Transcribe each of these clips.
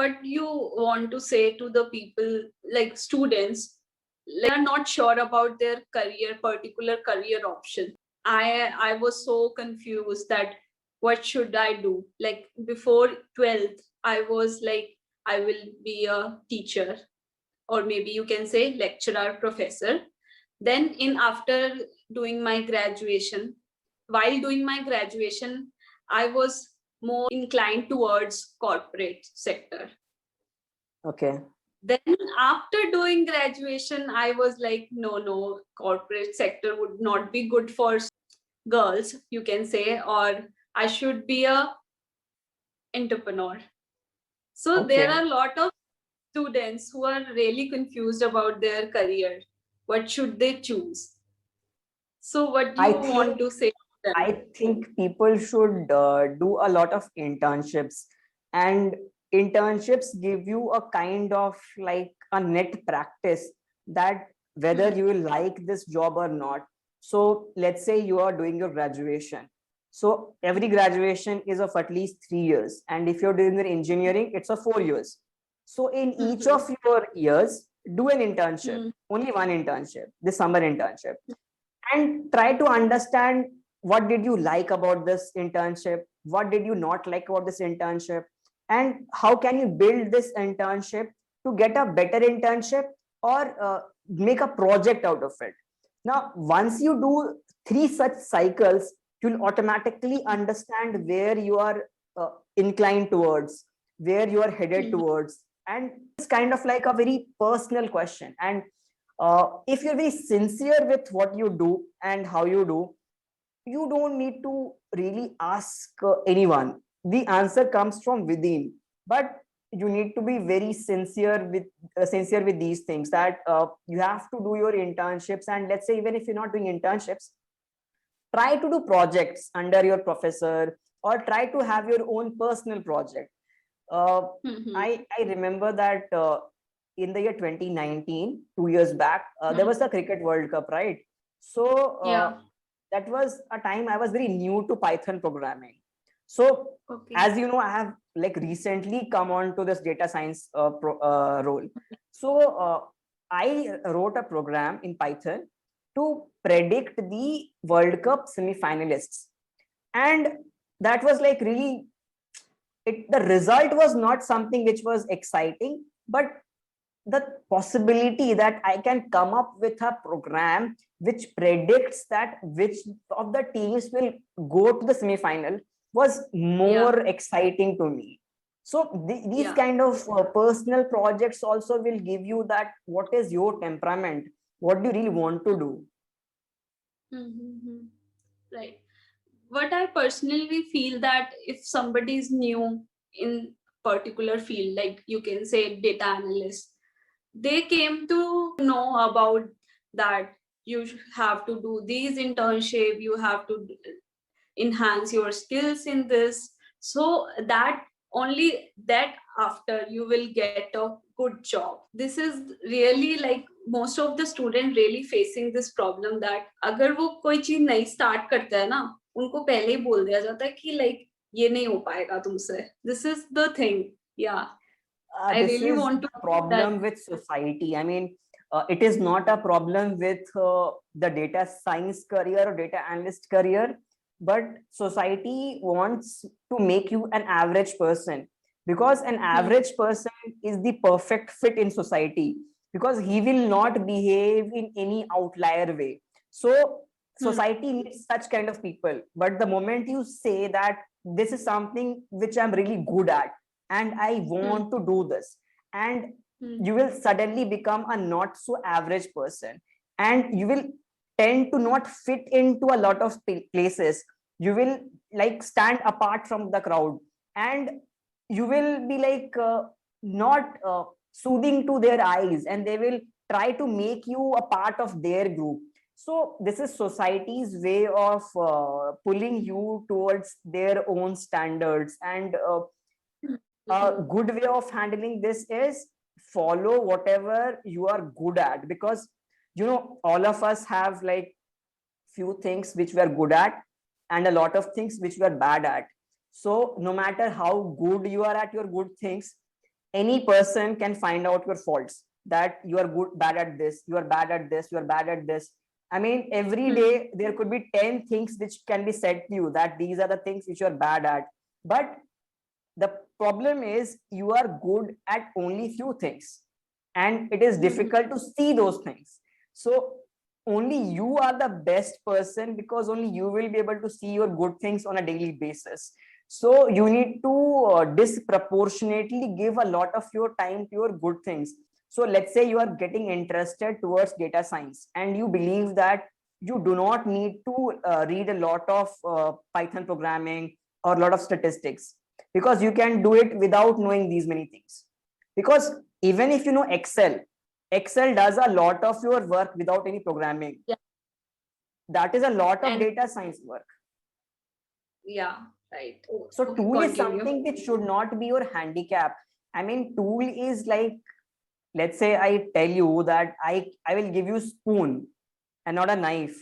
what you want to say to the people, like students, they are not sure about their particular career option. I was so confused that what should I do? Like before 12th, I was like, I will be a teacher, or maybe you can say lecturer, professor. Then in after doing my graduation, while doing my graduation, I was more inclined towards corporate sector. Okay. Then after doing graduation, I was like, no, corporate sector would not be good for girls, you can say, or I should be a entrepreneur. So there Okay. are a lot of students who are really confused about their career. What should they choose? So what do I you think want to say to them? I think people should do a lot of internships, and internships give you a kind of like a net practice that whether you will like this job or not. So let's say you are doing your graduation. So every graduation is of at least 3 years. And if you're doing your engineering, it's of 4 years. So in each of your years, do an internship, only one internship, the summer internship, and try to understand what did you like about this internship, what did you not like about this internship, and how can you build this internship to get a better internship, or make a project out of it. Now once you do 3 such cycles, you'll automatically understand where you are inclined towards, where you are headed towards. And it's kind of like a very personal question. And if you're very sincere with what you do and how you do, you don't need to really ask anyone. The answer comes from within. But you need to be very sincere with these things, that you have to do your internships. And let's say even if you're not doing internships, try to do projects under your professor, or try to have your own personal project. I remember that in the year 2019, 2 years back, there was the Cricket World Cup, right? So Yeah. that was a time I was very new to Python programming. So Okay. as you know, I have like recently come on to this data science role. So I wrote a program in Python to predict the World Cup semi-finalists. And that was like really, the result was not something which was exciting, but the possibility that I can come up with a program which predicts that which of the teams will go to the semi-final was more exciting to me. So these kind of personal projects also will give you that what is your temperament, what do you really want to do. Right. What I personally feel that if somebody is new in particular field, like you can say data analyst, they came to know about that you have to do these internship, you have to enhance your skills in this, so that only that after you will get a good job. This is really like most of the student really facing this problem that अगर वो कोई चीज नहीं start करता है ना, उनको पहले ही बोल दिया जाता है कि like ये नहीं हो पाएगा तुमसे. This is the thing. Yeah. I This really is want to the that. problem with society. I mean, it is not a problem with the data science career or data analyst career, but society wants to make you an average person, because an average person is the perfect fit in society, because he will not behave in any outlier way. So society needs such kind of people. But the moment you say that this is something which I'm really good at, and I want to do this, and you will suddenly become a not so average person, and you will tend to not fit into a lot of places. You will like stand apart from the crowd, and you will be like not soothing to their eyes, and they will try to make you a part of their group. So this is society's way of pulling you towards their own standards. And a good way of handling this is follow whatever you are good at, because you know all of us have like few things which we are good at and a lot of things which we are bad at. So no matter how good you are at your good things, any person can find out your faults, that you are good, bad at this, you are bad at this, you are bad at this. I mean, every Hmm. day there could be 10 things which can be said to you that these are the things which you are bad at. But the problem is you are good at only few things, and it is Hmm. difficult to see those things. So only you are the best person, because only you will be able to see your good things on a daily basis. So you need to disproportionately give a lot of your time to your good things. So let's say you are getting interested towards data science, and you believe that you do not need to read a lot of Python programming or a lot of statistics, because you can do it without knowing these many things. Because even if you know Excel does a lot of your work without any programming. Yeah. That is a lot of And data science work. yeah, right. So Okay, tool is continue. something which should not be your handicap. I mean, tool is like, let's say I tell you that I will give you spoon and not a knife.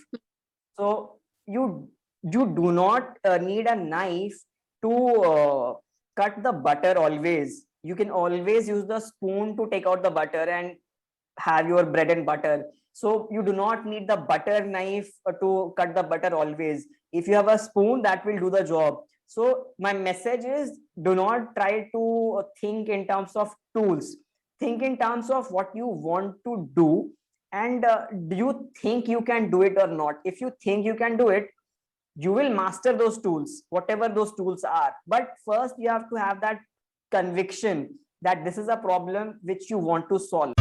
So you do not need a knife to cut the butter always. You can always use the spoon to take out the butter and have your bread and butter. So you do not need the butter knife to cut the butter always. If you have a spoon, that will do the job. So my message is, do not try to think in terms of tools. Think in terms of what you want to do, and do you think you can do it or not. If you think you can do it, you will master those tools, whatever those tools are. But first you have to have that conviction that this is a problem which you want to solve.